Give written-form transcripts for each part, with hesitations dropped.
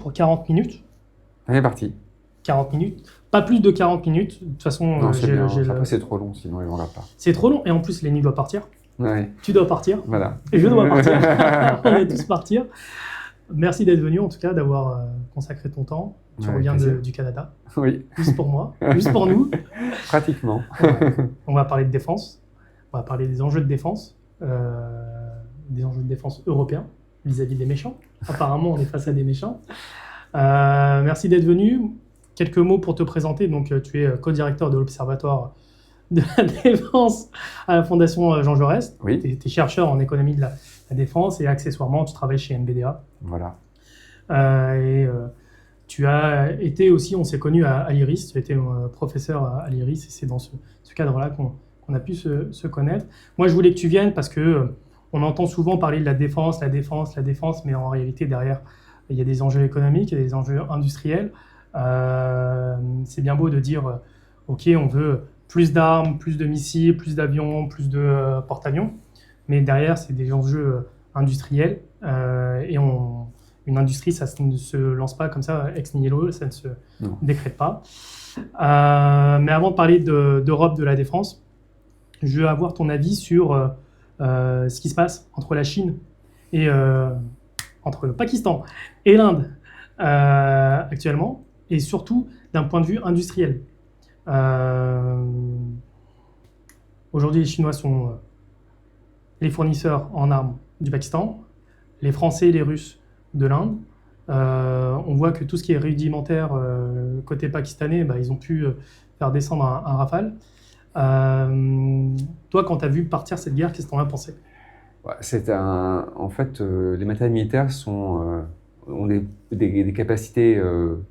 pour 40 minutes. On est parti. 40 minutes. Pas plus de 40 minutes. De toute façon, Non, c'est bien. Après, c'est trop long, sinon ils ne regardent pas. C'est trop long. Et en plus, Lenny doit partir. Ouais. Tu dois partir. Voilà. Et je dois partir. On va tous partir. Merci d'être venu, en tout cas, d'avoir consacré ton temps. Tu reviens du Canada. Oui. Juste pour moi, juste pour nous. Pratiquement. Ouais. On va parler de défense. On va parler des enjeux de défense. Des enjeux de défense européens vis-à-vis des méchants. Apparemment, on est face à des méchants. Merci d'être venu. Quelques mots pour te présenter. Donc, tu es co-directeur de l'Observatoire de la défense à la Fondation Jean Jaurès. Oui. Tu es chercheur en économie de la défense et accessoirement, tu travailles chez MBDA. Voilà. Tu as été aussi, on s'est connus à l'IRIS, tu as été professeur à l'IRIS et c'est dans ce cadre-là qu'on a pu se connaître. Moi, je voulais que tu viennes parce que on entend souvent parler de la défense, mais en réalité, derrière, il y a des enjeux économiques, il y a des enjeux industriels. C'est bien beau de dire, OK, on veut plus d'armes, plus de missiles, plus d'avions, plus de porte-avions, mais derrière, c'est des enjeux industriels et une industrie, ça ne se lance pas comme ça, ex nihilo, ça ne se décrète pas. Mais avant de parler d'Europe de la défense, je veux avoir ton avis sur ce qui se passe entre la Chine et entre le Pakistan et l'Inde actuellement, et surtout d'un point de vue industriel. Aujourd'hui, les Chinois sont les fournisseurs en armes du Pakistan, les Français et les Russes de l'Inde. On voit que tout ce qui est rudimentaire côté pakistanais, ils ont pu faire descendre un Rafale. Toi, quand tu as vu partir cette guerre, qu'est-ce que tu en as pensé ? En fait, les matériels militaires ont des capacités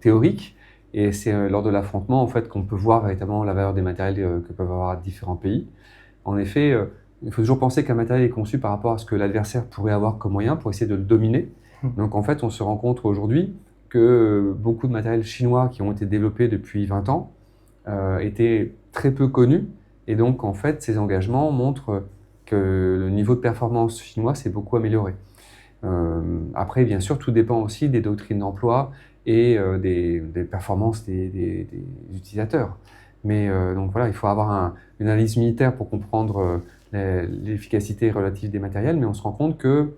théoriques, et c'est lors de l'affrontement en fait, qu'on peut voir véritablement la valeur des matériels que peuvent avoir différents pays. En effet, il faut toujours penser qu'un matériel est conçu par rapport à ce que l'adversaire pourrait avoir comme moyen pour essayer de le dominer. Donc en fait, on se rend compte aujourd'hui que beaucoup de matériels chinois qui ont été développés depuis 20 ans étaient très peu connus, et donc en fait, ces engagements montrent que le niveau de performance chinois s'est beaucoup amélioré. Après, bien sûr, tout dépend aussi des doctrines d'emploi et des performances des utilisateurs. Mais donc voilà, il faut avoir une analyse militaire pour comprendre l'efficacité relative des matériels, mais on se rend compte que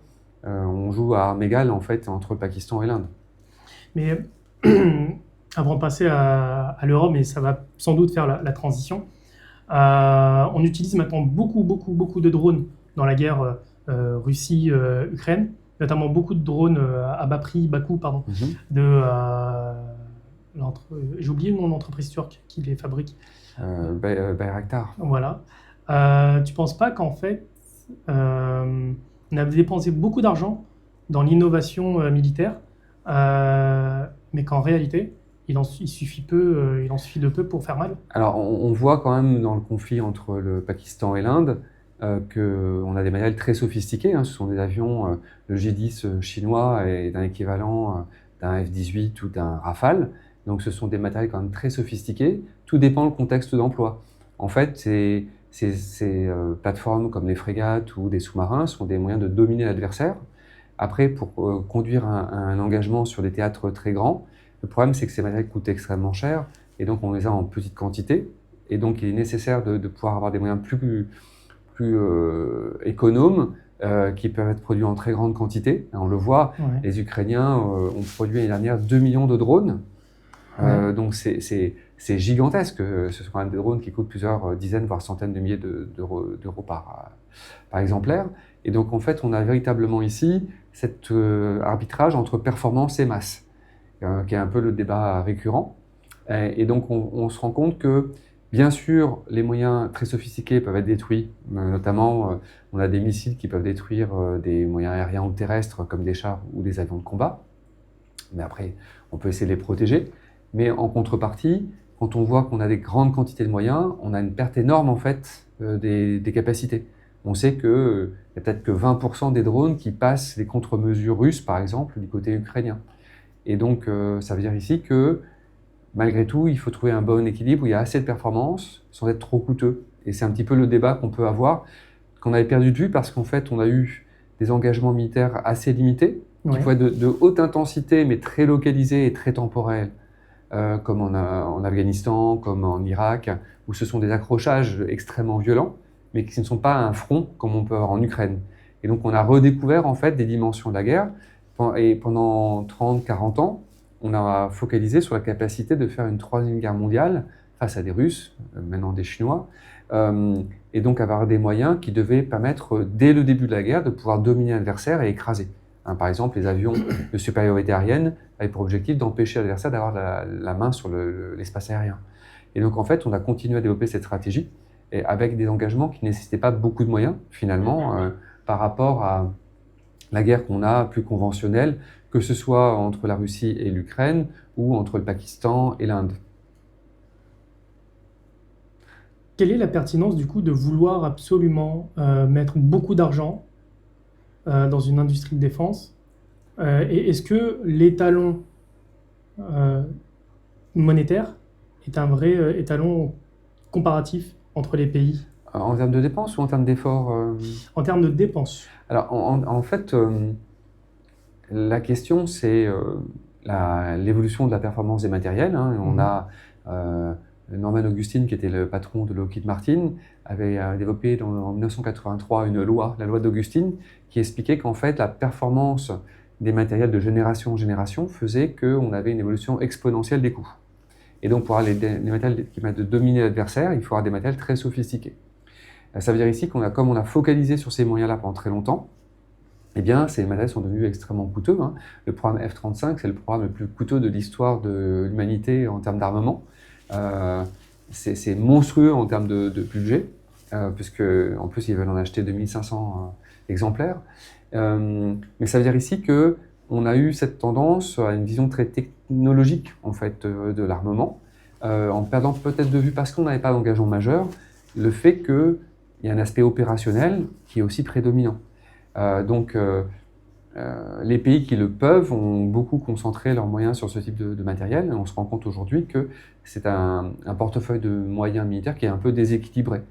on joue à armes égales en fait entre le Pakistan et l'Inde. Mais avant de passer à l'Europe, et ça va sans doute faire la transition, on utilise maintenant beaucoup de drones dans la guerre Russie-Ukraine, notamment beaucoup de drones à bas coût, j'ai oublié le nom de l'entreprise turque qui les fabrique. Bayraktar. Voilà. Tu ne penses pas qu'en fait, on a dépensé beaucoup d'argent dans l'innovation militaire, mais qu'en réalité, il en suffit de peu pour faire mal? Alors, on voit quand même dans le conflit entre le Pakistan et l'Inde qu'on a des matériels très sophistiqués. Ce sont des avions, le J-10 chinois est d'un équivalent d'un F-18 ou d'un Rafale. Donc, ce sont des matériels quand même très sophistiqués. Tout dépend du contexte d'emploi. En fait, ces plateformes comme les frégates ou des sous-marins sont des moyens de dominer l'adversaire. Après, pour conduire un engagement sur des théâtres très grands, le problème, c'est que ces matériels coûtent extrêmement cher, et donc on les a en petite quantité. Et donc, il est nécessaire de pouvoir avoir des moyens plus économes qui peuvent être produits en très grande quantité. On le voit, les Ukrainiens ont produit l'année dernière 2 millions de drones. Donc, c'est gigantesque. Ce sont quand même des drones qui coûtent plusieurs dizaines, voire centaines de milliers d'euros par exemplaire. Et donc, en fait, on a véritablement ici cet arbitrage entre performance et masse, qui est un peu le débat récurrent. Et donc, on se rend compte que, bien sûr, les moyens très sophistiqués peuvent être détruits. Notamment, on a des missiles qui peuvent détruire des moyens aériens ou terrestres, comme des chars ou des avions de combat. Mais après, on peut essayer de les protéger. Mais en contrepartie, quand on voit qu'on a des grandes quantités de moyens, on a une perte énorme, en fait, des capacités. On sait qu'il y a peut-être que 20% des drones qui passent les contre-mesures russes, par exemple, du côté ukrainien. Et donc, ça veut dire ici que, malgré tout, il faut trouver un bon équilibre où il y a assez de performance sans être trop coûteux. Et c'est un petit peu le débat qu'on peut avoir, qu'on avait perdu de vue parce qu'en fait, on a eu des engagements militaires assez limités. qui pouvaient être de haute intensité, mais très localisées et très temporelles, comme en Afghanistan, comme en Irak, où ce sont des accrochages extrêmement violents, mais qui ne sont pas un front comme on peut avoir en Ukraine. Et donc on a redécouvert en fait des dimensions de la guerre, et pendant 30-40 ans, on a focalisé sur la capacité de faire une troisième guerre mondiale face à des Russes, maintenant des Chinois, et donc avoir des moyens qui devaient permettre, dès le début de la guerre, de pouvoir dominer l'adversaire et écraser. Par exemple, les avions de supériorité aérienne avaient pour objectif d'empêcher l'adversaire d'avoir la main sur l'espace aérien. Et donc, en fait, on a continué à développer cette stratégie et avec des engagements qui ne nécessitaient pas beaucoup de moyens, finalement, par rapport à la guerre qu'on a plus conventionnelle, que ce soit entre la Russie et l'Ukraine ou entre le Pakistan et l'Inde. Quelle est la pertinence, du coup, de vouloir absolument mettre beaucoup d'argent dans une industrie de défense, et est-ce que l'étalon monétaire est un vrai étalon comparatif entre les pays? En termes de dépenses ou en termes d'efforts En termes de dépenses. Alors, en fait, la question, c'est l'évolution de la performance des matériels. On a Norman Augustine, qui était le patron de Lockheed Martin, avait développé en 1983 une loi, la loi d'Augustine, qui expliquait qu'en fait, la performance des matériels de génération en génération faisait qu'on avait une évolution exponentielle des coûts. Et donc, pour avoir les matériels qui permettent de dominer l'adversaire, il faut avoir des matériels très sophistiqués. Ça veut dire ici comme on a focalisé sur ces moyens-là pendant très longtemps, eh bien, ces matériels sont devenus extrêmement coûteux. Le programme F-35, c'est le programme le plus coûteux de l'histoire de l'humanité en termes d'armement. C'est monstrueux en termes de budget, puisque en plus ils veulent en acheter 2500 exemplaires. Mais ça veut dire ici qu'on a eu cette tendance à une vision très technologique en fait de l'armement, en perdant peut-être de vue, parce qu'on n'avait pas d'engagement majeur, le fait qu'il y a un aspect opérationnel qui est aussi prédominant. Donc les pays qui le peuvent ont beaucoup concentré leurs moyens sur ce type de matériel. Et on se rend compte aujourd'hui que c'est un portefeuille de moyens militaires qui est un peu déséquilibré.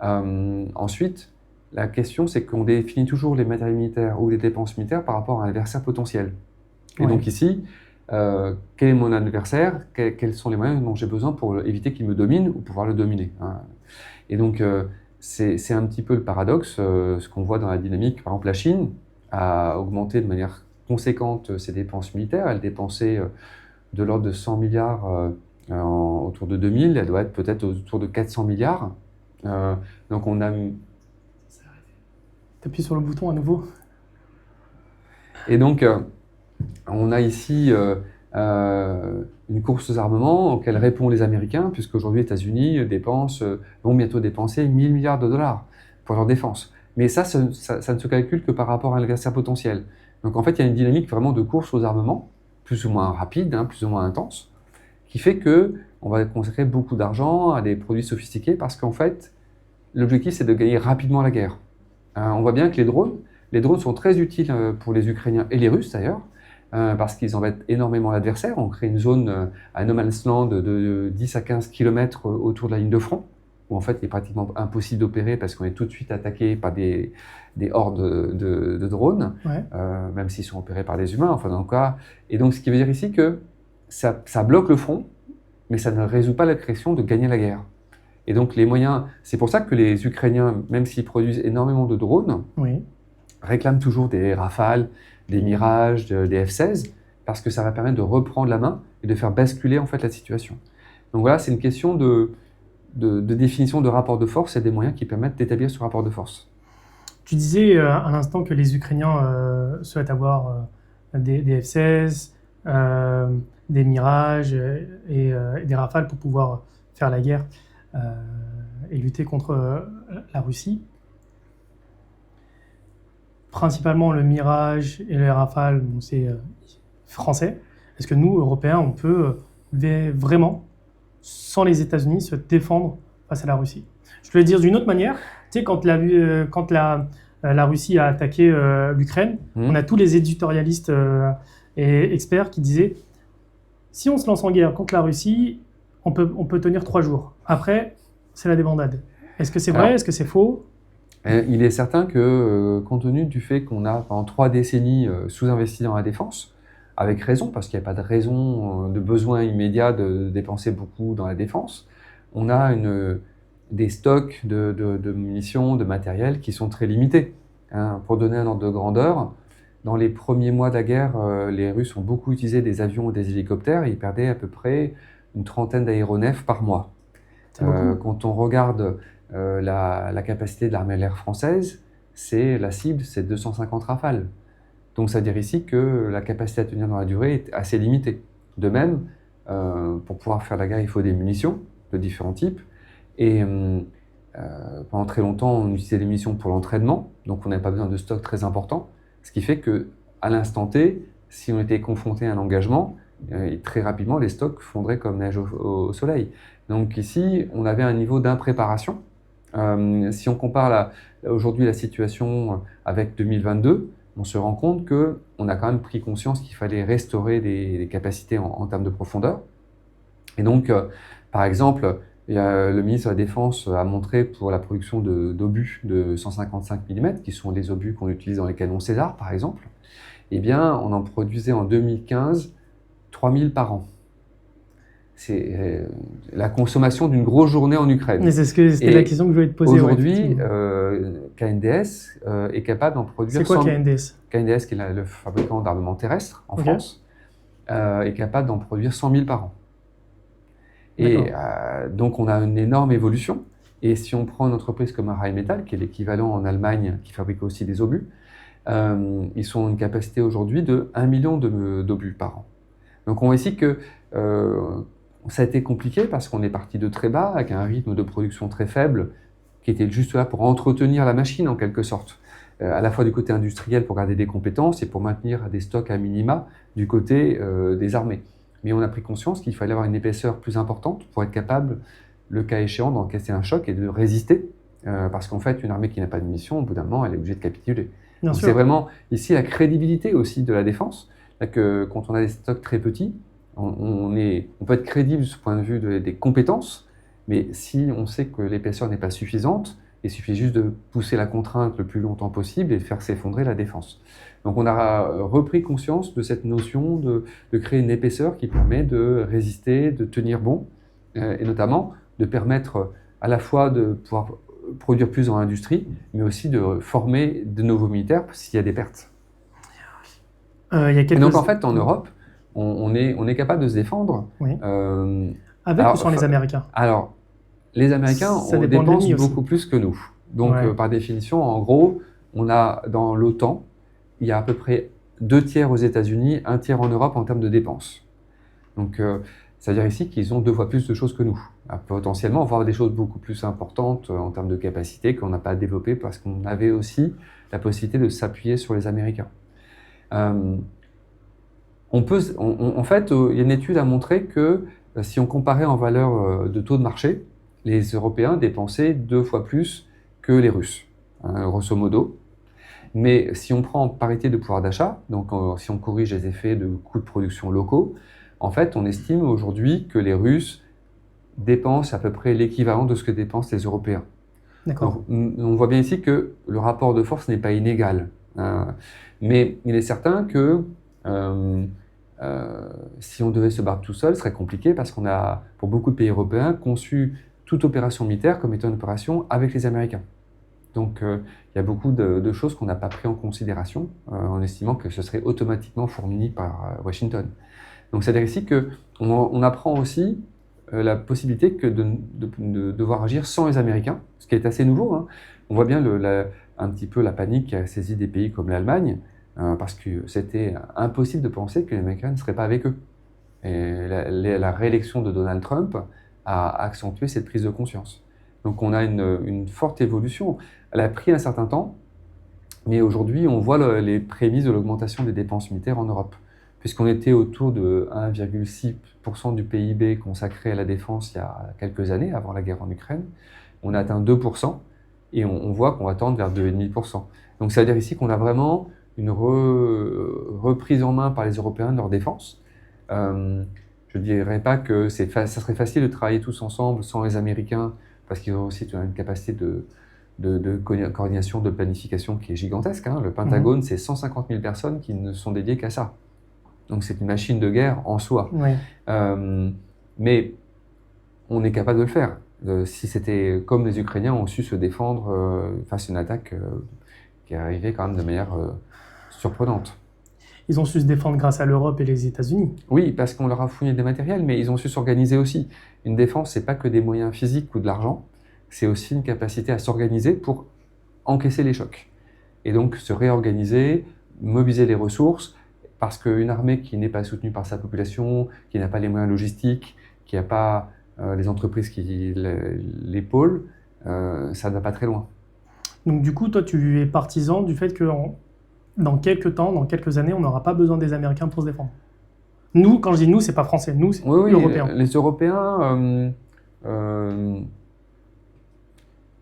Ensuite, la question, c'est qu'on définit toujours les matériels militaires ou les dépenses militaires par rapport à un adversaire potentiel. Et donc ici, quel est mon adversaire? Quels sont les moyens dont j'ai besoin pour éviter qu'il me domine ou pouvoir le dominer? Et donc, c'est un petit peu le paradoxe, ce qu'on voit dans la dynamique. Par exemple, la Chine a augmenté de manière conséquente ses dépenses militaires. Elle dépensait de l'ordre de 100 milliards autour de 2000. Elle doit être peut-être autour de 400 milliards. Donc on a... T'appuies sur le bouton à nouveau. Et donc, on a ici une course aux armements auquel répondent les Américains, puisqu'aujourd'hui les États-Unis vont bientôt dépenser 1000 milliards de dollars pour leur défense. Mais ça ne se calcule que par rapport à l'adversaire potentiel. Donc en fait, il y a une dynamique vraiment de course aux armements, plus ou moins rapide, plus ou moins intense, qui fait qu'on va consacrer beaucoup d'argent à des produits sophistiqués, parce qu'en fait, l'objectif c'est de gagner rapidement la guerre. On voit bien que les drones sont très utiles pour les Ukrainiens et les Russes d'ailleurs, parce qu'ils embêtent énormément l'adversaire. On crée une zone, un no man's land de 10 à 15 km autour de la ligne de front, où en fait il est pratiquement impossible d'opérer parce qu'on est tout de suite attaqué par des hordes de drones, même s'ils sont opérés par des humains, enfin dans le cas. Et donc ce qui veut dire ici que ça bloque le front, mais ça ne résout pas la question de gagner la guerre. Et donc les moyens, c'est pour ça que les Ukrainiens, même s'ils produisent énormément de drones, réclament toujours des Rafales, des Mirage, des F-16, parce que ça va permettre de reprendre la main et de faire basculer en fait la situation. Donc voilà, c'est une question de définition de rapport de force et des moyens qui permettent d'établir ce rapport de force. Tu disais à l'instant que les Ukrainiens souhaitent avoir des F-16, des Mirages et des Rafales pour pouvoir faire la guerre et lutter contre la Russie. Principalement le Mirage et les Rafales, bon, c'est français. Est-ce que nous, Européens, on peut vraiment, sans les États-Unis, se défendre face à la Russie? Je peux le dire d'une autre manière. Tu sais, quand la Russie a attaqué l'Ukraine, on a tous les éditorialistes et experts qui disaient si on se lance en guerre contre la Russie, on peut tenir 3 jours. Après, c'est la débandade. Est-ce que c'est vrai? Est-ce que c'est faux? Il est certain que, compte tenu du fait qu'on a pendant 3 décennies sous-investi dans la défense, avec raison, parce qu'il n'y a pas de raison, de besoin immédiat de dépenser beaucoup dans la défense, on a des stocks de munitions, de matériel qui sont très limités. Hein. Pour donner un ordre de grandeur, dans les premiers mois de la guerre, les Russes ont beaucoup utilisé des avions et des hélicoptères et ils perdaient à peu près une trentaine d'aéronefs par mois. Quand on regarde la capacité de l'armée de l'air française, la cible, c'est 250 Rafales. Donc ça veut dire ici que la capacité à tenir dans la durée est assez limitée. De même, pour pouvoir faire la guerre, il faut des munitions de différents types. Et pendant très longtemps, on utilisait des munitions pour l'entraînement, donc on n'avait pas besoin de stocks très importants. Ce qui fait qu'à l'instant T, si on était confronté à un engagement, très rapidement, les stocks fondraient comme neige au soleil. Donc ici, on avait un niveau d'impréparation. Si on compare aujourd'hui la situation avec 2022, on se rend compte qu'on a quand même pris conscience qu'il fallait restaurer des capacités en termes de profondeur. Et donc, par exemple, le ministre de la Défense a montré pour la production d'obus de 155 mm, qui sont des obus qu'on utilise dans les canons César, par exemple, eh bien, on en produisait en 2015 3000 par an. C'est la consommation d'une grosse journée en Ukraine. C'était la question que je voulais te poser. Aujourd'hui, KNDS est capable d'en produire... C'est quoi KNDS? KNDS, qui est le fabricant d'armement terrestre en France, est capable d'en produire 100 000 par an. Et donc, on a une énorme évolution. Et si on prend une entreprise comme Rheinmetall, qui est l'équivalent en Allemagne, qui fabrique aussi des obus, ils ont une capacité aujourd'hui de 1 million d'obus par an. Donc, on voit ici que ça a été compliqué parce qu'on est parti de très bas, avec un rythme de production très faible, qui était juste là pour entretenir la machine, en quelque sorte. À la fois du côté industriel pour garder des compétences et pour maintenir des stocks à minima du côté des armées. Mais on a pris conscience qu'il fallait avoir une épaisseur plus importante pour être capable, le cas échéant, d'encaisser un choc et de résister. Parce qu'en fait, une armée qui n'a pas de munitions, au bout d'un moment, elle est obligée de capituler. Donc c'est vraiment ici la crédibilité aussi de la défense. Que quand on a des stocks très petits, on peut être crédible du point de vue des compétences, mais si on sait que l'épaisseur n'est pas suffisante, il suffit juste de pousser la contrainte le plus longtemps possible et de faire s'effondrer la défense. Donc on a repris conscience de cette notion de créer une épaisseur qui permet de résister, de tenir bon, et notamment de permettre à la fois de pouvoir produire plus dans l'industrie, mais aussi de former de nouveaux militaires s'il y a des pertes. Et donc en fait, en Europe, on est capable de se défendre. Oui. Avec ou sans les Américains? Alors, les Américains dépensent beaucoup plus que nous. Donc, par définition, en gros, on a dans l'OTAN, il y a à peu près 2 tiers aux États-Unis, 1 tiers en Europe en termes de dépenses. Donc, ça veut dire ici qu'ils ont 2 fois plus de choses que nous. Potentiellement, on va avoir des choses beaucoup plus importantes en termes de capacité qu'on n'a pas développées parce qu'on avait aussi la possibilité de s'appuyer sur les Américains. En fait, il y a une étude à montrer que si on comparait en valeur de taux de marché, les Européens dépensaient 2 fois plus que les Russes, grosso modo. Mais si on prend en parité de pouvoir d'achat, donc si on corrige les effets de coûts de production locaux, en fait, on estime aujourd'hui que les Russes dépensent à peu près l'équivalent de ce que dépensent les Européens. D'accord. On voit bien ici que le rapport de force n'est pas inégal. Mais il est certain que si on devait se battre tout seul, ce serait compliqué parce qu'on a, pour beaucoup de pays européens, conçu toute opération militaire comme étant une opération avec les Américains. Donc il y a beaucoup de choses qu'on n'a pas pris en considération en estimant que ce serait automatiquement fourni par Washington. Donc c'est-à-dire ici qu'on apprend aussi la possibilité de devoir agir sans les Américains, ce qui est assez nouveau. Hein. On voit bien un petit peu la panique qui a saisi des pays comme l'Allemagne, parce que c'était impossible de penser que les Américains ne seraient pas avec eux. Et la réélection de Donald Trump a accentué cette prise de conscience. Donc on a une forte évolution. Elle a pris un certain temps, mais aujourd'hui on voit les prémices de l'augmentation des dépenses militaires en Europe. Puisqu'on était autour de 1,6% du PIB consacré à la défense il y a quelques années, avant la guerre en Ukraine, on a atteint 2%, et on voit qu'on va tendre vers 2,5%. Donc ça veut dire ici qu'on a vraiment une reprise en main par les Européens de leur défense. Je ne dirais pas que ça serait facile de travailler tous ensemble sans les Américains, parce qu'ils ont aussi une capacité coordination, de planification qui est gigantesque. Hein. Le Pentagone, c'est 150 000 personnes qui ne sont dédiées qu'à ça. Donc c'est une machine de guerre en soi. Ouais. Mais on est capable de le faire. Si c'était comme les Ukrainiens ont su se défendre face à une attaque qui est arrivée quand même de manière surprenante. Ils ont su se défendre grâce à l'Europe et les États-Unis. Oui, parce qu'on leur a fourni des matériels, mais ils ont su s'organiser aussi. Une défense, c'est pas que des moyens physiques ou de l'argent, c'est aussi une capacité à s'organiser pour encaisser les chocs. Et donc se réorganiser, mobiliser les ressources, parce qu'une armée qui n'est pas soutenue par sa population, qui n'a pas les moyens logistiques, qui n'a pas les entreprises qui l'épaulent, ça ne va pas très loin. Donc du coup, toi, tu es partisan du fait que dans quelques temps, dans quelques années, on n'aura pas besoin des Américains pour se défendre. Nous, quand je dis nous, c'est pas français, nous, c'est Européens. Les Européens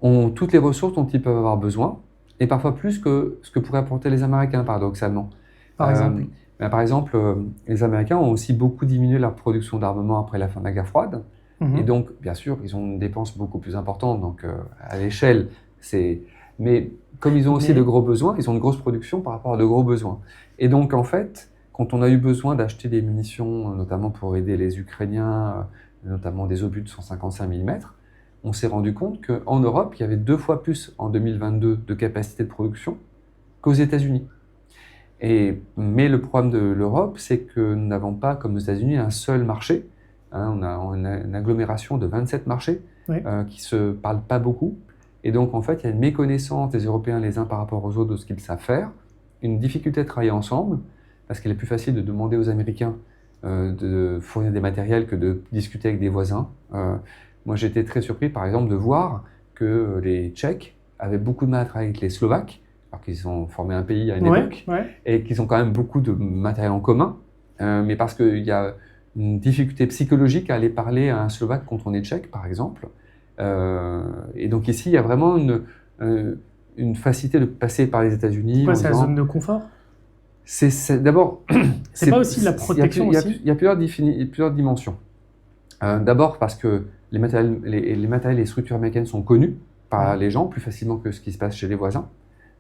ont toutes les ressources dont ils peuvent avoir besoin, et parfois plus que ce que pourraient apporter les Américains, paradoxalement. Par exemple par exemple, les Américains ont aussi beaucoup diminué leur production d'armement après la fin de la guerre froide, et donc, bien sûr, ils ont une dépense beaucoup plus importante, donc à l'échelle, c'est... Mais comme ils ont aussi de gros besoins, ils ont une grosse production par rapport à de gros besoins. Et donc, en fait, quand on a eu besoin d'acheter des munitions, notamment pour aider les Ukrainiens, notamment des obus de 155 mm, on s'est rendu compte qu'en Europe, il y avait 2 fois plus en 2022 de capacité de production qu'aux États-Unis. Mais le problème de l'Europe, c'est que nous n'avons pas, comme aux États-Unis, un seul marché. Hein, on a une agglomération de 27 marchés qui ne se parlent pas beaucoup. Et donc, en fait, il y a une méconnaissance des Européens les uns par rapport aux autres de ce qu'ils savent faire, une difficulté de travailler ensemble, parce qu'il est plus facile de demander aux Américains de fournir des matériels que de discuter avec des voisins. Moi, j'étais très surpris, par exemple, de voir que les Tchèques avaient beaucoup de mal à travailler avec les Slovaques, alors qu'ils ont formé un pays à une époque, et qu'ils ont quand même beaucoup de matériel en commun, mais parce qu'il y a une difficulté psychologique à aller parler à un Slovaque quand on est Tchèque, par exemple. Et donc ici, il y a vraiment une facilité de passer par les États-Unis. Pourquoi c'est la zone de confort? D'abord, c'est pas aussi la protection aussi. Il y a plusieurs dimensions. D'abord parce que les matériels et les structures américaines sont connus par les gens plus facilement que ce qui se passe chez les voisins.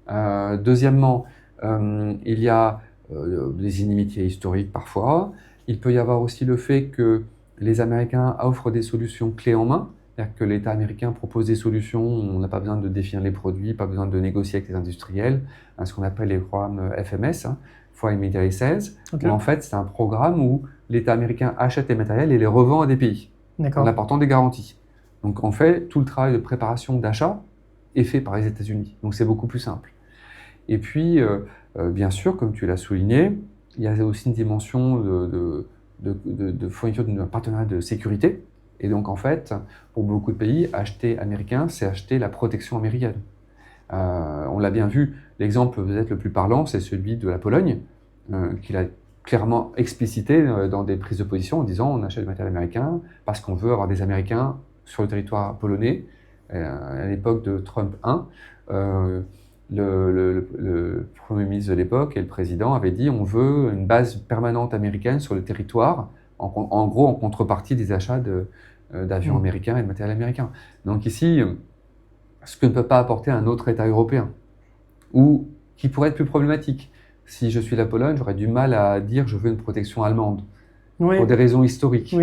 Deuxièmement, il y a des inimitiés historiques parfois. Il peut y avoir aussi le fait que les Américains offrent des solutions clés en main. C'est-à-dire que l'État américain propose des solutions, on n'a pas besoin de définir les produits, pas besoin de négocier avec les industriels, ce qu'on appelle les programmes FMS, Foreign Military Sales, où en fait c'est un programme où l'État américain achète les matériels et les revend à des pays, en apportant des garanties. Donc en fait, tout le travail de préparation d'achat est fait par les États-Unis, donc c'est beaucoup plus simple. Et puis, bien sûr, comme tu l'as souligné, il y a aussi une dimension de fourniture d'un partenariat de sécurité. Et donc, en fait, pour beaucoup de pays, acheter américain, c'est acheter la protection américaine. On l'a bien vu, l'exemple peut-être le plus parlant, c'est celui de la Pologne, qu'il a clairement explicité dans des prises de position en disant on achète du matériel américain parce qu'on veut avoir des Américains sur le territoire polonais. À l'époque de Trump 1, le Premier ministre de l'époque et le président avaient dit on veut une base permanente américaine sur le territoire, en gros en contrepartie des achats d'avions américains et de matériel américain. Donc ici, ce que ne peut pas apporter un autre État européen, ou qui pourrait être plus problématique. Si je suis la Pologne, j'aurais du mal à dire je veux une protection allemande, pour des raisons historiques.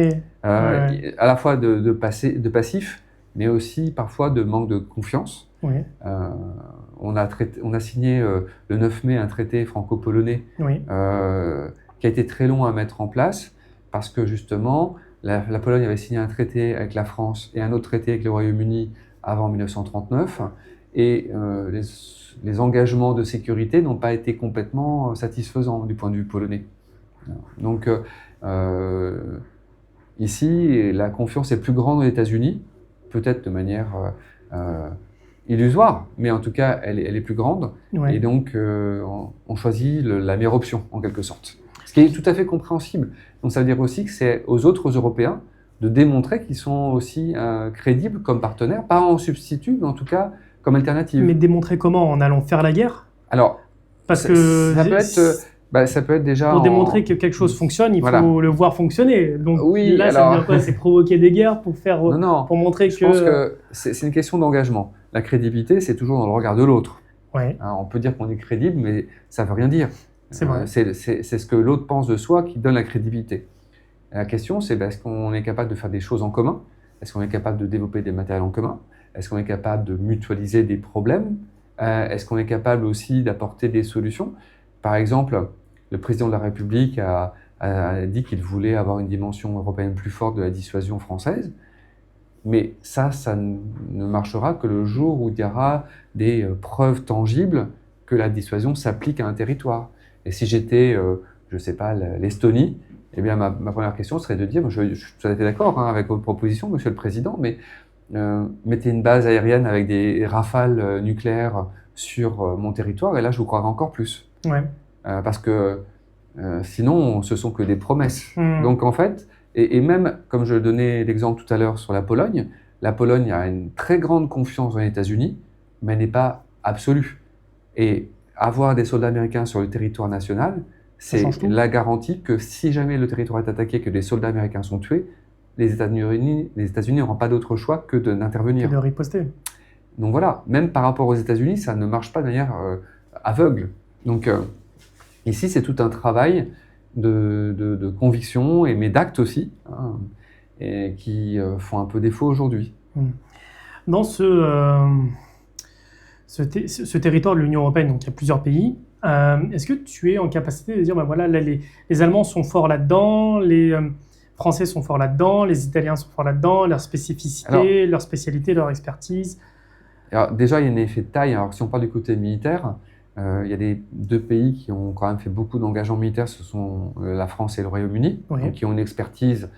À la fois de passif, mais aussi parfois de manque de confiance. On a signé le 9 mai un traité franco-polonais qui a été très long à mettre en place, parce que justement, la Pologne avait signé un traité avec la France et un autre traité avec le Royaume-Uni avant 1939, et les engagements de sécurité n'ont pas été complètement satisfaisants du point de vue polonais. Donc ici, la confiance est plus grande aux États-Unis, peut-être de manière illusoire, mais en tout cas, elle est plus grande, et donc on choisit la meilleure option, en quelque sorte. Ce qui est tout à fait compréhensible. Donc ça veut dire aussi que c'est aux autres Européens de démontrer qu'ils sont aussi crédibles comme partenaires, pas en substitut, mais en tout cas comme alternative. Mais démontrer comment? En allant faire la guerre? Alors, parce que ça peut être déjà... Pour démontrer que quelque chose fonctionne, il faut le voir fonctionner. Donc là, ça veut dire quoi? C'est provoquer des guerres pour faire, pour montrer je pense que c'est une question d'engagement. la crédibilité, c'est toujours dans le regard de l'autre. Ouais. Hein, on peut dire qu'on est crédible, mais ça ne veut rien dire. C'est vrai. C'est ce que l'autre pense de soi qui donne la crédibilité. Et la question, c'est est-ce qu'on est capable de faire des choses en commun? Est-ce qu'on est capable de développer des matériels en commun? Est-ce qu'on est capable de mutualiser des problèmes? Est-ce qu'on est capable aussi d'apporter des solutions? Par exemple, le président de la République a dit qu'il voulait avoir une dimension européenne plus forte de la dissuasion française. Mais ça ne marchera que le jour où il y aura des preuves tangibles que la dissuasion s'applique à un territoire. Et si j'étais, je ne sais pas, l'Estonie, eh bien ma première question serait de dire, je suis tout à fait d'accord avec votre proposition, Monsieur le Président, mais mettez une base aérienne avec des rafales nucléaires sur mon territoire, et là je vous croirais encore plus. Ouais. Parce que sinon, ce sont que des promesses. Donc en fait, et même, comme je donnais l'exemple tout à l'heure sur la Pologne a une très grande confiance dans les États-Unis, mais elle n'est pas absolue. Et avoir des soldats américains sur le territoire national, c'est la garantie que si jamais le territoire est attaqué, que des soldats américains sont tués, les États-Unis n'auront pas d'autre choix que d'intervenir. Que de riposter. Donc voilà, même par rapport aux États-Unis, ça ne marche pas de manière aveugle. Donc ici, c'est tout un travail de conviction, mais d'actes aussi, hein, et qui font un peu défaut aujourd'hui. Dans ce territoire de l'Union européenne, donc il y a plusieurs pays, est-ce que tu es en capacité de dire, ben voilà, là, les Allemands sont forts là-dedans, les Français sont forts là-dedans, les Italiens sont forts là-dedans, leurs spécificités, leurs spécialités, leur expertise? Alors, déjà, il y a un effet de taille. Alors, si on parle du côté militaire, il y a deux pays qui ont quand même fait beaucoup d'engagements militaires, ce sont la France et le Royaume-Uni, donc qui ont une expertise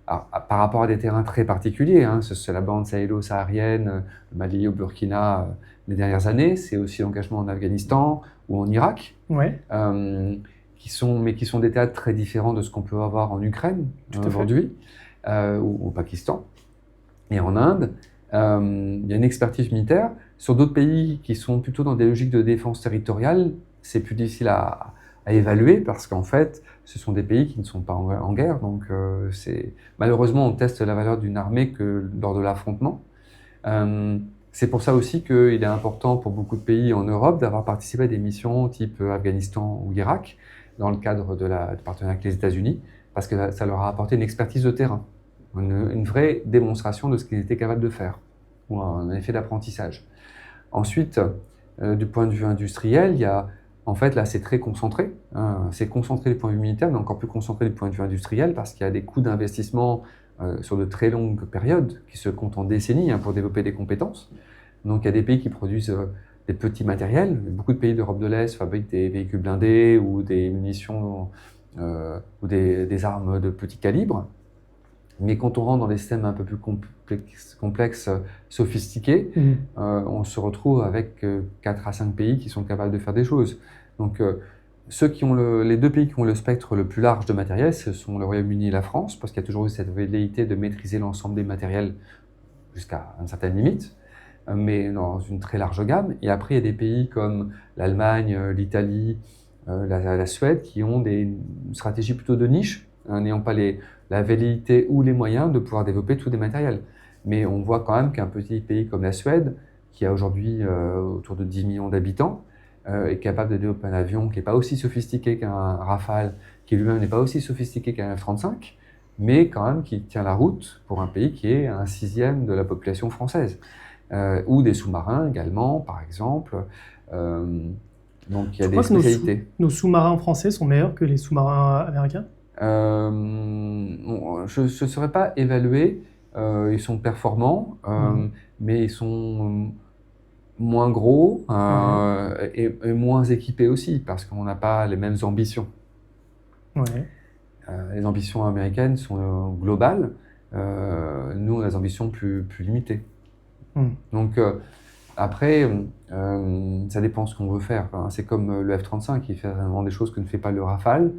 par rapport à des terrains très particuliers. Hein, c'est la bande sahélo-saharienne, le Mali, au Burkina, les dernières années. C'est aussi l'engagement en Afghanistan ou en Irak, qui sont des théâtres très différents de ce qu'on peut avoir en Ukraine aujourd'hui, ou au Pakistan et en Inde. Il y a une expertise militaire. Sur d'autres pays qui sont plutôt dans des logiques de défense territoriale, c'est plus difficile à évaluer parce qu'en fait, ce sont des pays qui ne sont pas en guerre. Donc, malheureusement, on teste la valeur d'une armée que lors de l'affrontement. C'est pour ça aussi qu'il est important pour beaucoup de pays en Europe d'avoir participé à des missions type Afghanistan ou Irak dans le cadre du partenariat avec les États-Unis parce que ça leur a apporté une expertise de terrain, une vraie démonstration de ce qu'ils étaient capables de faire, ou un effet d'apprentissage. Ensuite, du point de vue industriel, il y a, en fait, là, c'est très concentré. Hein, c'est concentré du point de vue militaire, mais encore plus concentré du point de vue industriel, parce qu'il y a des coûts d'investissement sur de très longues périodes, qui se comptent en décennies pour développer des compétences. Donc, il y a des pays qui produisent des petits matériels. Beaucoup de pays d'Europe de l'Est fabriquent des véhicules blindés ou des munitions ou des armes de petit calibre. Mais quand on rentre dans des systèmes un peu plus complexes, sophistiqués, on se retrouve avec 4 à 5 pays qui sont capables de faire des choses. Donc, les deux pays qui ont le spectre le plus large de matériel, ce sont le Royaume-Uni et la France, parce qu'il y a toujours eu cette velléité de maîtriser l'ensemble des matériels jusqu'à une certaine limite, mais dans une très large gamme. Et après, il y a des pays comme l'Allemagne, l'Italie, la Suède, qui ont une stratégie plutôt de niche, n'ayant pas la velléité ou les moyens de pouvoir développer tous des matériels. Mais on voit quand même qu'un petit pays comme la Suède, qui a aujourd'hui autour de 10 millions d'habitants, est capable de développer un avion qui n'est pas aussi sophistiqué qu'un Rafale, qui lui-même n'est pas aussi sophistiqué qu'un F-35, mais quand même qui tient la route pour un pays qui est 1/6 de la population française. Ou des sous-marins également, par exemple. Donc il y a des spécialités. Nos sous-marins français sont meilleurs que les sous-marins américains? Je ne saurais pas évaluer. Ils sont performants, mais ils sont moins gros et moins équipés aussi, parce qu'on n'a pas les mêmes ambitions. Les ambitions américaines sont globales. Nous, on a des ambitions plus limitées. Donc, après, ça dépend ce qu'on veut faire. Enfin, c'est comme le F-35 qui fait vraiment des choses que ne fait pas le Rafale.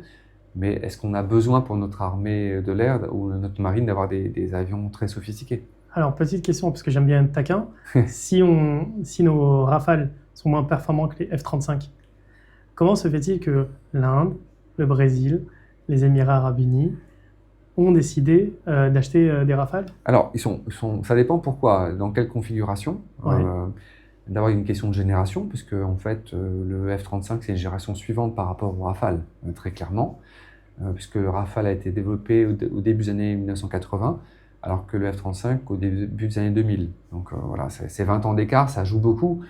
Mais est-ce qu'on a besoin pour notre armée de l'air ou notre marine d'avoir des avions très sophistiqués? Alors, petite question, parce que j'aime bien être taquin. Si nos Rafales sont moins performants que les F-35, comment se fait-il que l'Inde, le Brésil, les Émirats Arabes Unis ont décidé d'acheter des Rafales? Alors, ça dépend pourquoi, dans quelle configuration. Ouais. D'abord, il y a une question de génération, puisque en fait, le F-35, c'est une génération suivante par rapport au Rafale, très clairement, puisque le Rafale a été développé au début des années 1980, alors que le F-35 au début des années 2000. Donc voilà, c'est 20 ans d'écart, ça joue beaucoup,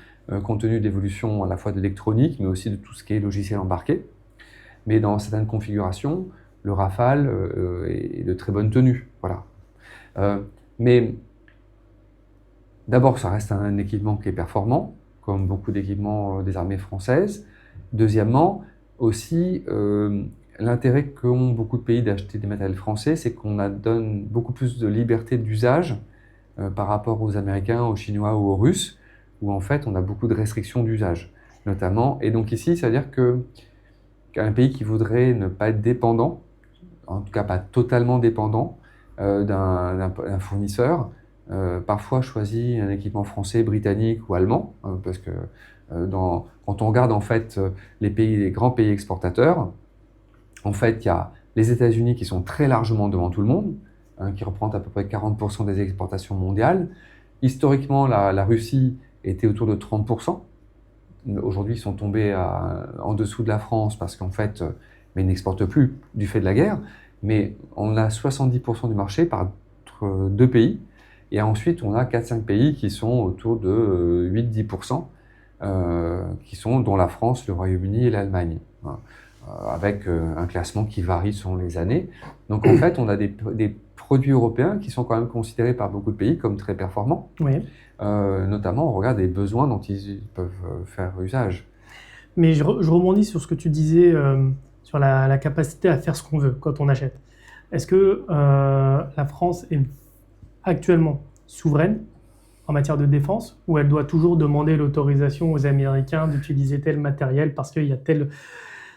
compte tenu de l'évolution à la fois de l'électronique, mais aussi de tout ce qui est logiciel embarqué. Mais dans certaines configurations, le Rafale est de très bonne tenue. Voilà. Mais d'abord, ça reste un équipement qui est performant, comme beaucoup d'équipements des armées françaises. Deuxièmement, aussi, l'intérêt qu'ont beaucoup de pays d'acheter des matériels français, c'est qu'on donne beaucoup plus de liberté d'usage par rapport aux Américains, aux Chinois ou aux Russes, où en fait on a beaucoup de restrictions d'usage, notamment. Et donc ici, ça veut dire qu'un pays qui voudrait ne pas être dépendant, en tout cas pas totalement dépendant d'un fournisseur, parfois choisit un équipement français, britannique ou allemand, parce que quand on regarde en fait les grands pays exportateurs, en fait il y a les États-Unis qui sont très largement devant tout le monde, qui représentent à peu près 40% des exportations mondiales. Historiquement, la Russie était autour de 30%. Aujourd'hui, ils sont tombés en dessous de la France parce qu'en fait, mais ils n'exportent plus du fait de la guerre. Mais on a 70% du marché par deux pays. Et ensuite, on a 4-5 pays qui sont autour de 8-10%, dont la France, le Royaume-Uni et l'Allemagne, hein, avec un classement qui varie selon les années. Donc en fait, on a des produits européens qui sont quand même considérés par beaucoup de pays comme très performants. Oui. Notamment, on regarde les besoins dont ils peuvent faire usage. Mais je rebondis sur ce que tu disais sur la capacité à faire ce qu'on veut quand on achète. Est-ce que la France est actuellement souveraine en matière de défense, ou elle doit toujours demander l'autorisation aux Américains d'utiliser tel matériel parce qu'il y a tel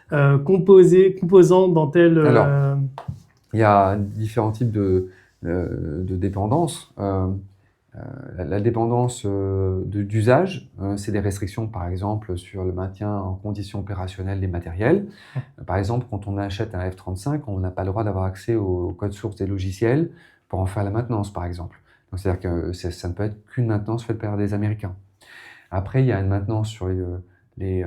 composant dans tel... Alors, il y a différents types de dépendance. La dépendance d'usage, c'est des restrictions, par exemple, sur le maintien en condition opérationnelle des matériels. Par exemple, quand on achète un F-35, on n'a pas le droit d'avoir accès au code source des logiciels pour en faire la maintenance, par exemple. Donc, c'est-à-dire que ça ne peut être qu'une maintenance faite par des Américains. Après, il y a une maintenance sur les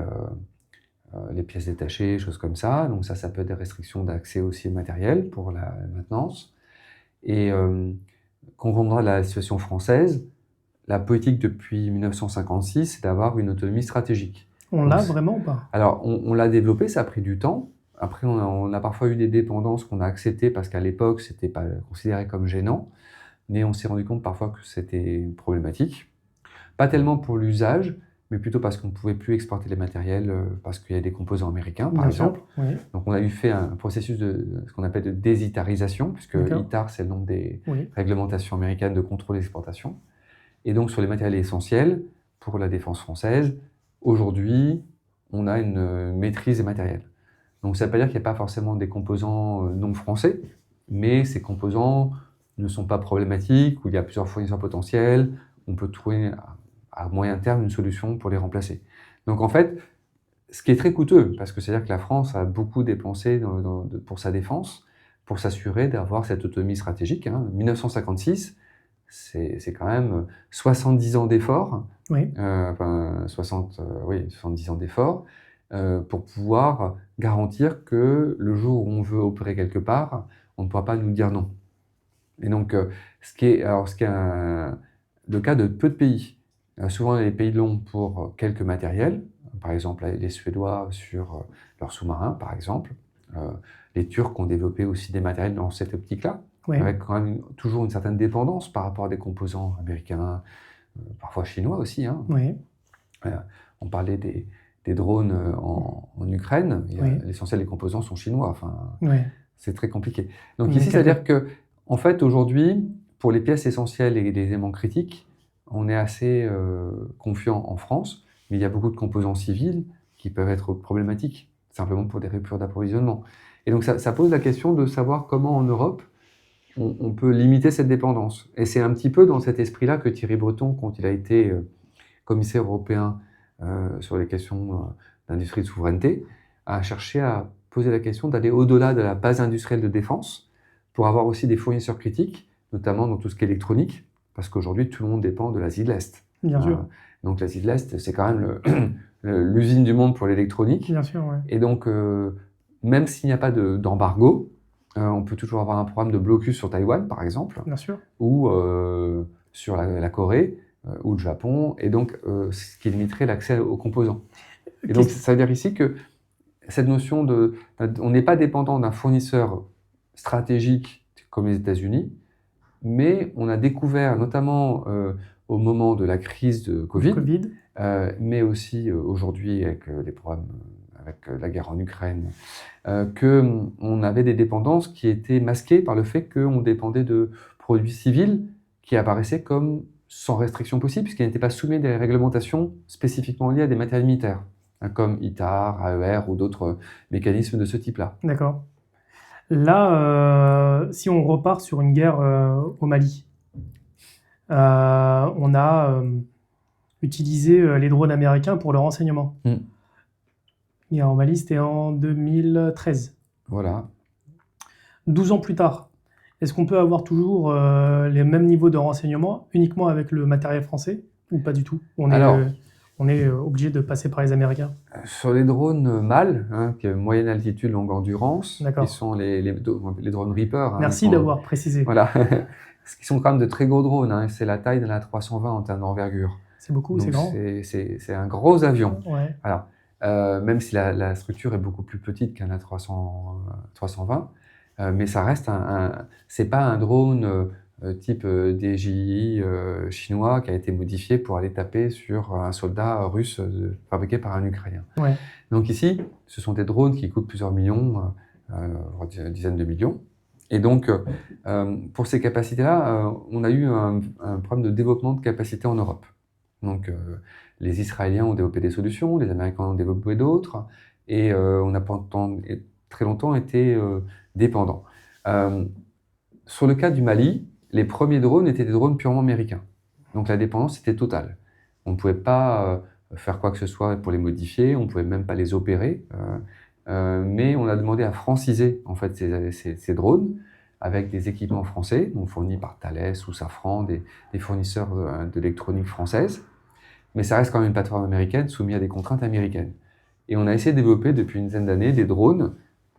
pièces détachées, choses comme ça. Donc ça peut être des restrictions d'accès aussi au matériel pour la maintenance. Et quand on reviendra à la situation française, la politique depuis 1956, c'est d'avoir une autonomie stratégique. On l'a vraiment ou pas? Alors, on l'a développé, ça a pris du temps. Après, on a parfois eu des dépendances qu'on a acceptées parce qu'à l'époque, c'était pas considéré comme gênant. Mais on s'est rendu compte parfois que c'était problématique. Pas tellement pour l'usage, mais plutôt parce qu'on ne pouvait plus exporter les matériels parce qu'il y a des composants américains, par exemple. Oui. Donc, on a eu fait un processus de ce qu'on appelle de désitarisation, puisque ITAR, c'est le nom des réglementations américaines de contrôle d'exportation. Et donc, sur les matériels essentiels pour la défense française, aujourd'hui, on a une maîtrise des matériels. Donc, ça ne veut pas dire qu'il n'y a pas forcément des composants non français, mais ces composants ne sont pas problématiques, où il y a plusieurs fournisseurs potentiels, on peut trouver à moyen terme une solution pour les remplacer. Donc en fait, ce qui est très coûteux, parce que c'est-à-dire que la France a beaucoup dépensé pour sa défense, pour s'assurer d'avoir cette autonomie stratégique. 1956, c'est quand même 70 ans d'efforts, 70 ans d'efforts, pour pouvoir garantir que le jour où on veut opérer quelque part, on ne pourra pas nous dire non. Et donc, ce qui est le cas de peu de pays. Souvent, les pays l'ont pour quelques matériels, par exemple les Suédois sur leurs sous-marins, par exemple. Les Turcs ont développé aussi des matériels dans cette optique-là, avec quand même toujours une certaine dépendance par rapport à des composants américains, parfois chinois aussi. On parlait des drones en Ukraine, l'essentiel des composants sont chinois. Enfin, c'est très compliqué. Donc ici, c'est-à-dire que en fait, aujourd'hui, pour les pièces essentielles et les éléments critiques, on est assez confiant en France, mais il y a beaucoup de composants civils qui peuvent être problématiques, simplement pour des ruptures d'approvisionnement. Et donc ça pose la question de savoir comment en Europe, on peut limiter cette dépendance. Et c'est un petit peu dans cet esprit-là que Thierry Breton, quand il a été commissaire européen sur les questions d'industrie de souveraineté, a cherché à poser la question d'aller au-delà de la base industrielle de défense pour avoir aussi des fournisseurs critiques, notamment dans tout ce qui est électronique, parce qu'aujourd'hui, tout le monde dépend de l'Asie de l'Est. Bien sûr. Donc l'Asie de l'Est, c'est quand même l'usine du monde pour l'électronique. Bien sûr, ouais. Et donc, même s'il n'y a pas d'embargo, on peut toujours avoir un programme de blocus sur Taïwan, par exemple, Bien sûr. ou sur la Corée, ou le Japon, et donc ce qui limiterait l'accès aux composants. Et donc, ça veut dire ici que cette notion on n'est pas dépendant d'un fournisseur stratégique comme les États-Unis, mais on a découvert, notamment au moment de la crise de Covid. Mais aussi aujourd'hui avec les problèmes, avec la guerre en Ukraine, qu'on avait des dépendances qui étaient masquées par le fait qu'on dépendait de produits civils qui apparaissaient comme sans restriction possible, puisqu'ils n'étaient pas soumis à des réglementations spécifiquement liées à des matériels militaires, comme ITAR, AER ou d'autres mécanismes de ce type-là. D'accord. Là, si on repart sur une guerre au Mali, on a utilisé les drones américains pour le renseignement. La guerre au Mali, c'était en 2013. Voilà. 12 ans plus tard, est-ce qu'on peut avoir toujours les mêmes niveaux de renseignement uniquement avec le matériel français ou pas du tout? On est obligé de passer par les Américains. Sur les drones MAL, qui est moyenne altitude, longue endurance, qui sont les drones Reaper. Merci d'avoir précisé. Voilà, qui sont quand même de très gros drones. C'est la taille d'un A320 en termes d'envergure. C'est beaucoup, c'est grand. C'est un gros avion. Ouais. Voilà. Même si la structure est beaucoup plus petite qu'un A320, mais ça reste c'est pas un drone type DJI chinois qui a été modifié pour aller taper sur un soldat russe fabriqué par un Ukrainien. Ouais. Donc ici, ce sont des drones qui coûtent plusieurs millions, dizaines de millions. Et donc, pour ces capacités-là, on a eu un problème de développement de capacité en Europe. Donc, les Israéliens ont développé des solutions, les Américains en ont développé d'autres, et on a pendant très longtemps été dépendants. Sur le cas du Mali, les premiers drones étaient des drones purement américains. Donc la dépendance était totale. On ne pouvait pas faire quoi que ce soit pour les modifier, on ne pouvait même pas les opérer, mais on a demandé à franciser en fait, ces drones avec des équipements français, donc fournis par Thales ou Safran, des fournisseurs d'électronique française. Mais ça reste quand même une plateforme américaine soumise à des contraintes américaines. Et on a essayé de développer depuis une dizaine d'années des drones.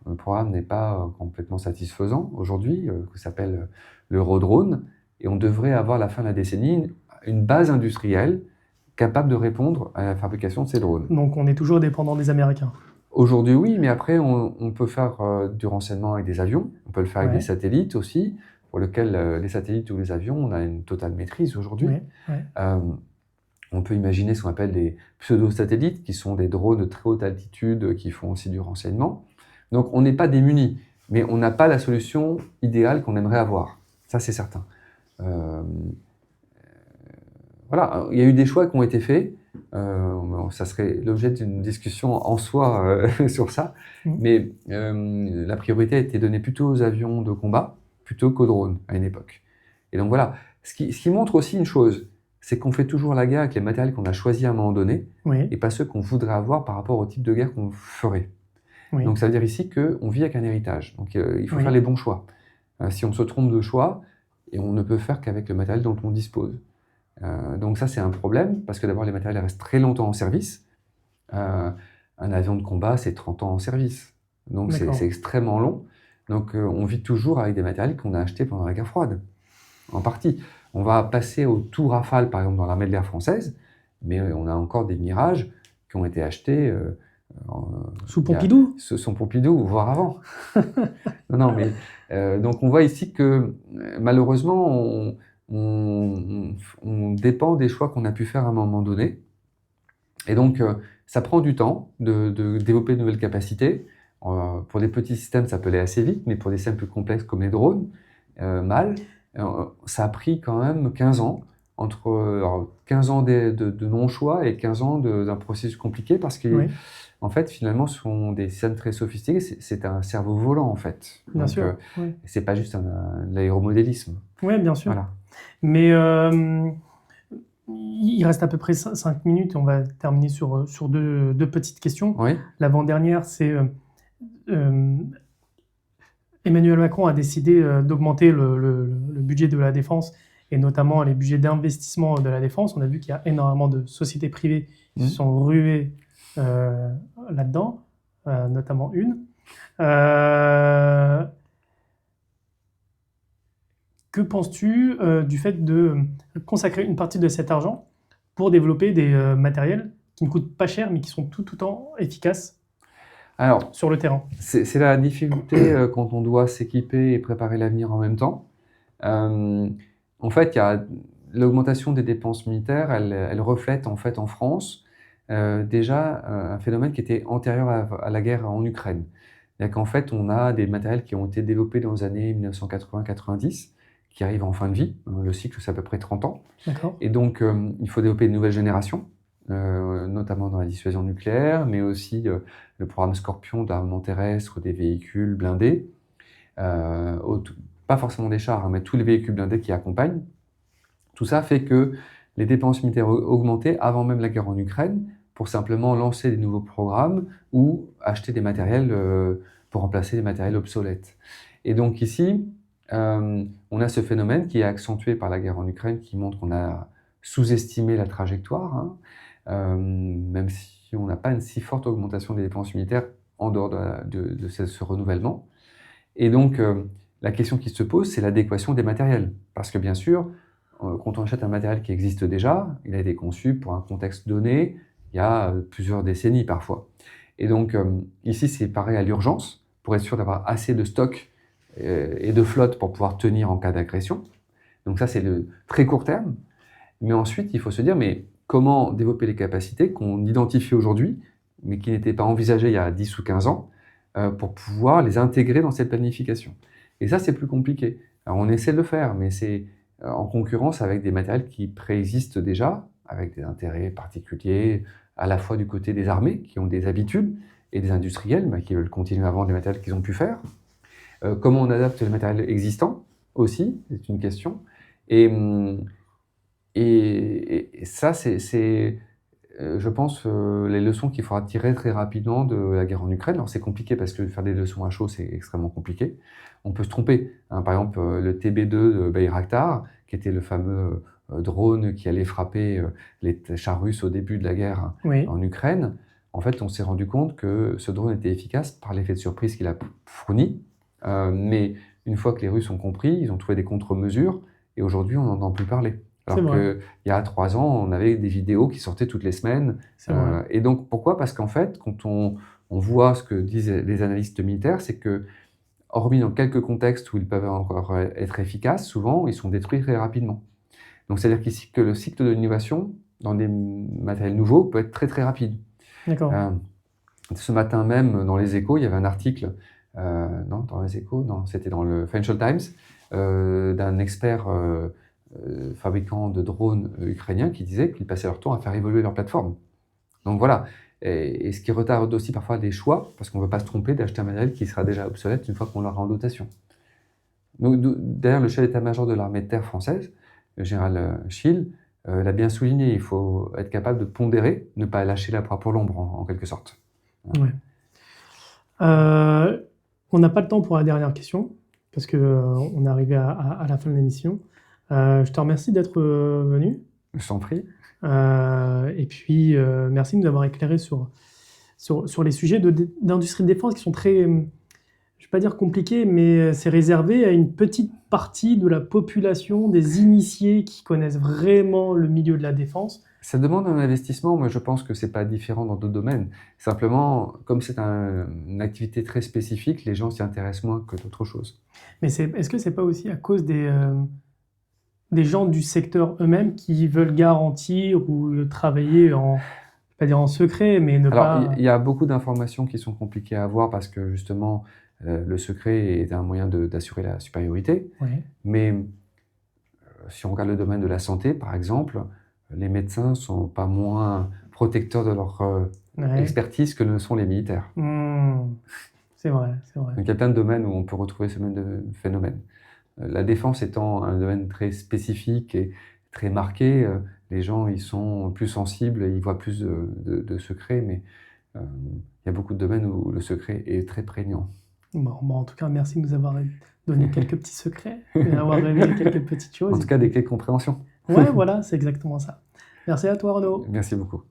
Le programme n'est pas complètement satisfaisant aujourd'hui, qui s'appelle l'Eurodrone. Et on devrait avoir à la fin de la décennie une base industrielle capable de répondre à la fabrication de ces drones. Donc on est toujours dépendant des Américains. Aujourd'hui, oui, mais après, on peut faire du renseignement avec des avions. On peut le faire avec des satellites aussi, pour lesquels les satellites ou les avions, on a une totale maîtrise aujourd'hui. On peut imaginer ce qu'on appelle des pseudo-satellites, qui sont des drones de très haute altitude qui font aussi du renseignement. Donc on n'est pas démunis, mais on n'a pas la solution idéale qu'on aimerait avoir. Ça, c'est certain. Voilà, il y a eu des choix qui ont été faits. Ça serait l'objet d'une discussion en soi sur ça. Mais la priorité a été donnée plutôt aux avions de combat, plutôt qu'aux drones à une époque. Et donc voilà, ce qui montre aussi une chose, c'est qu'on fait toujours la guerre avec les matériels qu'on a choisis à un moment donné, et pas ceux qu'on voudrait avoir par rapport au type de guerre qu'on ferait. Donc ça veut dire ici qu'on vit avec un héritage. Donc il faut faire les bons choix. Si on se trompe de choix, et on ne peut faire qu'avec le matériel dont on dispose. Donc ça, c'est un problème, parce que d'abord, les matériels restent très longtemps en service. Un avion de combat, c'est 30 ans en service. Donc c'est extrêmement long. Donc on vit toujours avec des matériels qu'on a achetés pendant la guerre froide, en partie. On va passer au tout Rafale, par exemple, dans l'armée de l'air française, mais on a encore des Mirages qui ont été achetés sous Pompidou, sous Pompidou, voire avant. non, mais donc on voit ici que malheureusement, on dépend des choix qu'on a pu faire à un moment donné. Et donc, ça prend du temps de développer de nouvelles capacités. Pour des petits systèmes, ça peut aller assez vite, mais pour des systèmes plus complexes comme les drones, ça a pris quand même 15 ans, entre 15 ans de non-choix et 15 ans d'un processus compliqué, parce que, en fait, finalement, ce sont des systèmes très sophistiqués. C'est un cerveau volant, en fait. Bien sûr. C'est pas juste l'aéromodélisme. Oui, bien sûr. Voilà. Mais il reste à peu près 5 minutes. On va terminer sur deux petites questions. Oui. L'avant-dernière, c'est Emmanuel Macron a décidé d'augmenter le budget de la défense et notamment les budgets d'investissement de la défense. On a vu qu'il y a énormément de sociétés privées qui se sont ruées là-dedans, notamment une. Que penses-tu du fait de consacrer une partie de cet argent pour développer des matériels qui ne coûtent pas cher mais qui sont tout autant efficaces sur le terrain? C'est la difficulté quand on doit s'équiper et préparer l'avenir en même temps. En fait, il y a l'augmentation des dépenses militaires, elle reflète en fait en France déjà un phénomène qui était antérieur à la guerre en Ukraine. C'est-à-dire qu'en fait, on a des matériels qui ont été développés dans les années 1980-90, qui arrivent en fin de vie. Le cycle, c'est à peu près 30 ans. Et donc, il faut développer une nouvelle génération, notamment dans la dissuasion nucléaire, mais aussi le programme Scorpion d'armement terrestre, des véhicules blindés, pas forcément des chars, mais tous les véhicules blindés qui accompagnent. Tout ça fait que les dépenses militaires ont augmenté avant même la guerre en Ukraine pour simplement lancer des nouveaux programmes ou acheter des matériels pour remplacer des matériels obsolètes. Et donc ici, on a ce phénomène qui est accentué par la guerre en Ukraine, qui montre qu'on a sous-estimé la trajectoire, même si on n'a pas une si forte augmentation des dépenses militaires en dehors de ce renouvellement. Et donc, la question qui se pose, c'est l'adéquation des matériels. Parce que bien sûr, quand on achète un matériel qui existe déjà, il a été conçu pour un contexte donné, il y a plusieurs décennies parfois. Et donc, ici, c'est pareil à l'urgence, pour être sûr d'avoir assez de stock et de flotte pour pouvoir tenir en cas d'agression. Donc ça, c'est le très court terme. Mais ensuite, il faut se dire, mais comment développer les capacités qu'on identifie aujourd'hui, mais qui n'étaient pas envisagées il y a 10 ou 15 ans, pour pouvoir les intégrer dans cette planification. Et ça, c'est plus compliqué. Alors, on essaie de le faire, mais c'est en concurrence avec des matériels qui préexistent déjà, avec des intérêts particuliers, à la fois du côté des armées, qui ont des habitudes, et des industriels, qui veulent continuer à vendre les matériels qu'ils ont pu faire. Comment on adapte les matériels existants aussi, c'est une question. Et ça, c'est je pense, les leçons qu'il faudra tirer très rapidement de la guerre en Ukraine. Alors c'est compliqué parce que faire des leçons à chaud, c'est extrêmement compliqué. On peut se tromper. Par exemple, le TB2 de Bayraktar, qui était le fameux drone qui allait frapper les chars russes au début de la guerre en Ukraine. En fait, on s'est rendu compte que ce drone était efficace par l'effet de surprise qu'il a fourni. Mais une fois que les Russes ont compris, ils ont trouvé des contre-mesures et aujourd'hui, on n'en entend plus parler. Alors qu'il y a 3 ans, on avait des vidéos qui sortaient toutes les semaines. Et donc, pourquoi? Parce qu'en fait, quand on voit ce que disent les analystes militaires, c'est que, hormis dans quelques contextes où ils peuvent encore être efficaces, souvent, ils sont détruits très rapidement. Donc, c'est-à-dire qu'ici, que le cycle de l'innovation dans des matériels nouveaux peut être très, très rapide. Ce matin même, dans les Échos, il y avait un article, non, dans les Échos, non, c'était dans le Financial Times, d'un expert fabricants de drones ukrainiens qui disaient qu'ils passaient leur temps à faire évoluer leur plateforme. Donc voilà, et ce qui retarde aussi parfois des choix, parce qu'on ne veut pas se tromper d'acheter un matériel qui sera déjà obsolète une fois qu'on l'aura en dotation. Donc, d'ailleurs, le chef d'état-major de l'armée de terre française, le général Schill, l'a bien souligné, il faut être capable de pondérer, ne pas lâcher la proie pour l'ombre, en quelque sorte. Ouais. On n'a pas le temps pour la dernière question, parce qu'on est arrivé à la fin de l'émission. Je te remercie d'être venu. Je t'en prie. Et puis, merci de nous avoir éclairé sur les sujets d'industrie de défense qui sont très, je ne vais pas dire compliqués, mais c'est réservé à une petite partie de la population, des initiés qui connaissent vraiment le milieu de la défense. Ça demande un investissement. Moi, je pense que ce n'est pas différent dans d'autres domaines. Simplement, comme c'est une activité très spécifique, les gens s'y intéressent moins que d'autres choses. Mais est-ce que ce n'est pas aussi à cause des gens du secteur eux-mêmes qui veulent garantir ou travailler en, je vais pas dire en secret, mais ne pas... Alors, il y a beaucoup d'informations qui sont compliquées à avoir parce que justement, le secret est un moyen d'assurer la supériorité. Mais si on regarde le domaine de la santé, par exemple, les médecins ne sont pas moins protecteurs de leur expertise que ne sont les militaires. C'est vrai, c'est vrai. Donc il y a plein de domaines où on peut retrouver ce même phénomène. La défense étant un domaine très spécifique et très marqué, les gens ils sont plus sensibles, ils voient plus de secrets, mais il y a beaucoup de domaines où le secret est très prégnant. Bon, en tout cas, merci de nous avoir donné quelques petits secrets et d'avoir révélé quelques petites choses. En tout cas, des clés de compréhension. Ouais, voilà, c'est exactement ça. Merci à toi, Renaud. Merci beaucoup.